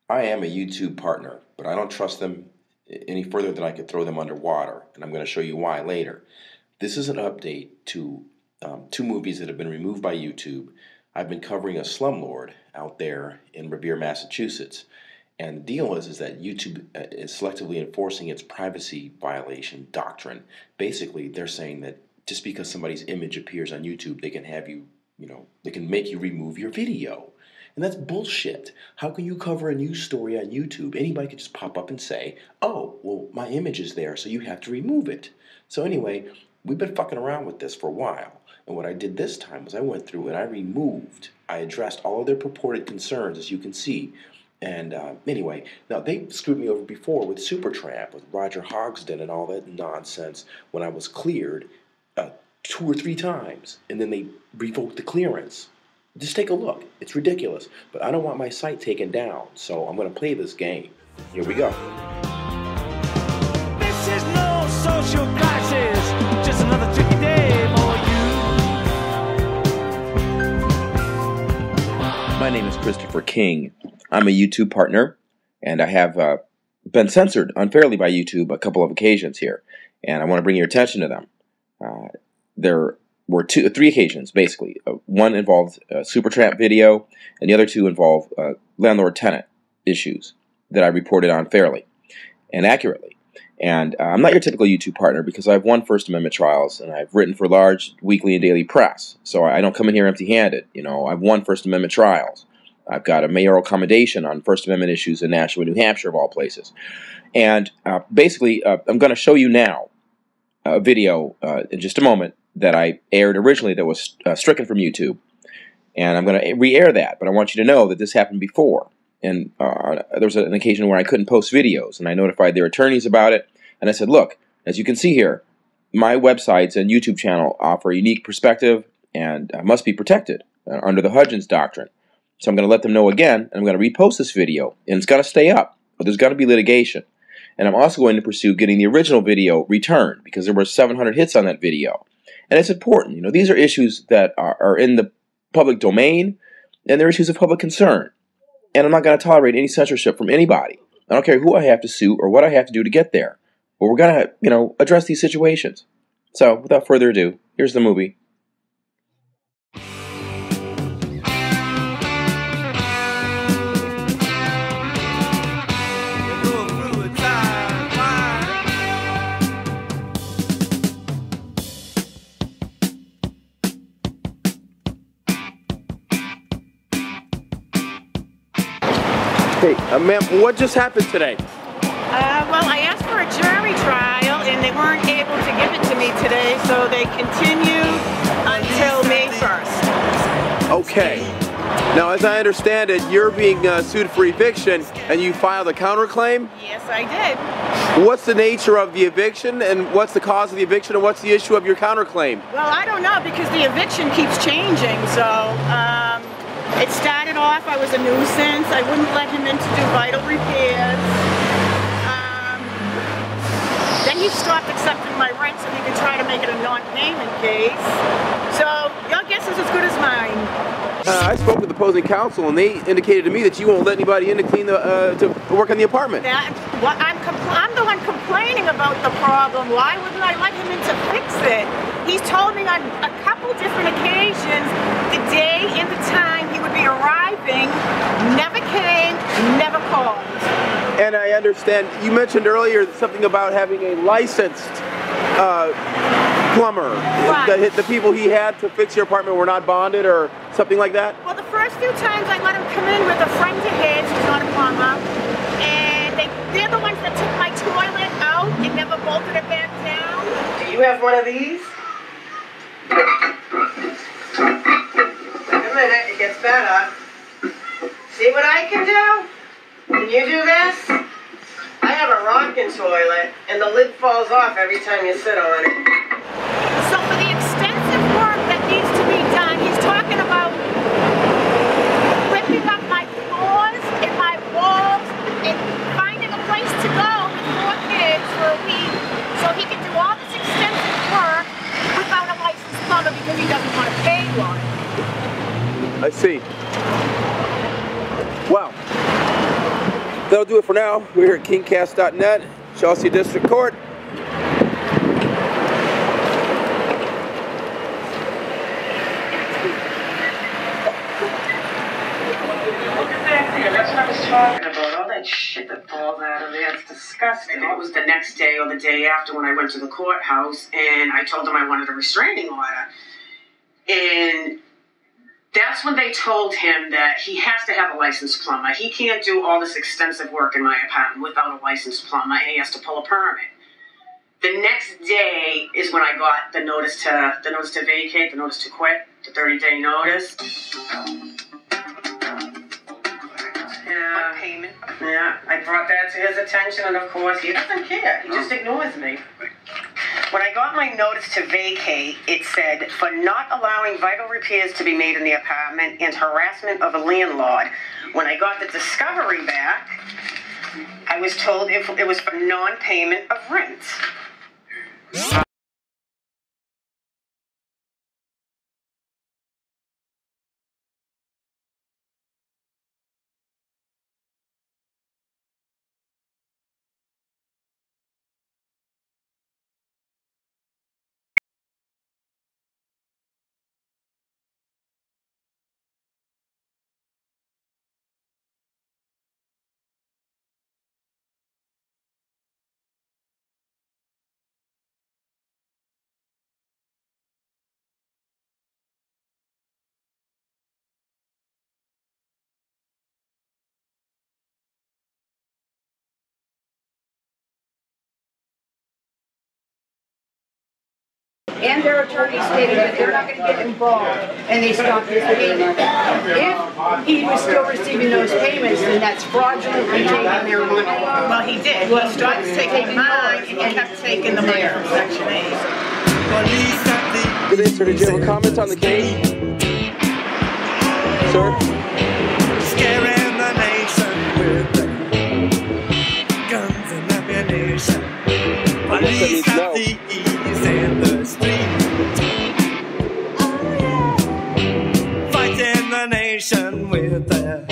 I am a YouTube partner, but I don't trust them any further than I could throw them underwater, and I'm going to show you why later. This is an update to two movies that have been removed by YouTube. I've been covering a slumlord out there in Revere, Massachusetts, and the deal is that YouTube is selectively enforcing its privacy violation doctrine. Basically, they're saying that just because somebody's image appears on YouTube, they can have you, they can make you remove your video. And that's bullshit. How can you cover a news story on YouTube? Anybody could just pop up and say, oh, well, my image is there, so you have to remove it. So anyway, we've been fucking around with this for a while. And what I did this time was I went through and I addressed all of their purported concerns, as you can see. And anyway, now they screwed me over before with Supertramp, with Roger Hudgens and all that nonsense when I was cleared 2 or 3 times. And then they revoked the clearance. Just take a look. It's ridiculous. But I don't want my site taken down, so I'm going to play this game. Here we go. This is no social crisis, just another tricky day for you. My name is Christopher King. I'm a YouTube partner, and I have been censored unfairly by YouTube a couple of occasions here, and I want to bring your attention to them. There were 3 occasions, basically. One involved a Supertramp video, and the other 2 involve landlord-tenant issues that I reported on fairly and accurately. And I'm not your typical YouTube partner because I've won First Amendment trials, and I've written for large weekly and daily press, so I don't come in here empty-handed. I've won First Amendment trials. I've got a mayoral commendation on First Amendment issues in Nashua, New Hampshire, of all places. And basically, I'm going to show you now a video in just a moment that I aired originally that was stricken from YouTube. And I'm going to re-air that, but I want you to know that this happened before. And there was an occasion where I couldn't post videos, and I notified their attorneys about it. And I said, look, as you can see here, my websites and YouTube channel offer a unique perspective and must be protected under the Hudgens doctrine. So I'm going to let them know again, and I'm going to repost this video, and it's going to stay up, but there's going to be litigation. And I'm also going to pursue getting the original video returned, because there were 700 hits on that video. And it's important. These are issues that are in the public domain, and they're issues of public concern. And I'm not going to tolerate any censorship from anybody. I don't care who I have to sue or what I have to do to get there. But we're going to, address these situations. So, without further ado, here's the movie. Hey, ma'am, what just happened today? Well, I asked for a jury trial, and they weren't able to give it to me today, so they continued until May 1st. Okay. Now, as I understand it, you're being sued for eviction, and you filed a counterclaim? Yes, I did. What's the nature of the eviction, and what's the cause of the eviction, and what's the issue of your counterclaim? Well, I don't know, because the eviction keeps changing, so it started off, I was a nuisance. I wouldn't let him in to do vital repairs. Then he stopped accepting my rent so he could try to make it a non-payment case. So your guess is as good as mine. I spoke with opposing counsel, and they indicated to me that you won't let anybody in to clean to work on the apartment. I'm the one complaining about the problem. Why wouldn't I let him in to fix it? He's told me on a couple different occasions the day and the time he would be arriving, never came, never called. And I understand, you mentioned earlier something about having a licensed plumber. Right. The people he had to fix your apartment were not bonded or something like that? Well, the first few times I let him come in with a friend of his who's not a plumber, and they're the ones that took my toilet out and never bolted it back down. Do you have one of these? Wait a minute, it gets better. See what I can do? Can you do this? I have a rocking toilet, and the lid falls off every time you sit on it. So for the extensive work that needs to be done, he's talking about ripping up my floors and my walls and finding a place to go with 4 kids for a week so he can do all this extensive work without a licensed plumber because he doesn't want to pay one. I see. Well, that'll do it for now. We're here at kingcast.net, Chelsea District Court. That's what I was talking about. All that shit that falls out of there. It's disgusting. It was the next day or the day after when I went to the courthouse and I told them I wanted a restraining order. And that's when they told him that he has to have a licensed plumber. He can't do all this extensive work in my apartment without a licensed plumber, and he has to pull a permit. The next day is when I got the notice to vacate, the notice to quit, the 30-day notice. Yeah, I brought that to his attention, and of course, he doesn't care. He just ignores me. When I got my notice to vacate, it said, for not allowing vital repairs to be made in the apartment and harassment of a landlord. When I got the discovery back, I was told it was for non-payment of rent. And their attorney stated that they're not going to get involved, and they stopped his payment. If he was still receiving those payments, then that's fraudulently taking their money. Well, he did. He started taking mine, and he kept taking the money from Section 8. Good day, sir. Did you have a comment on the case? Sir? Scaring the nation with the guns and ammunition. Police have thieves in the street. Fighting the nation with their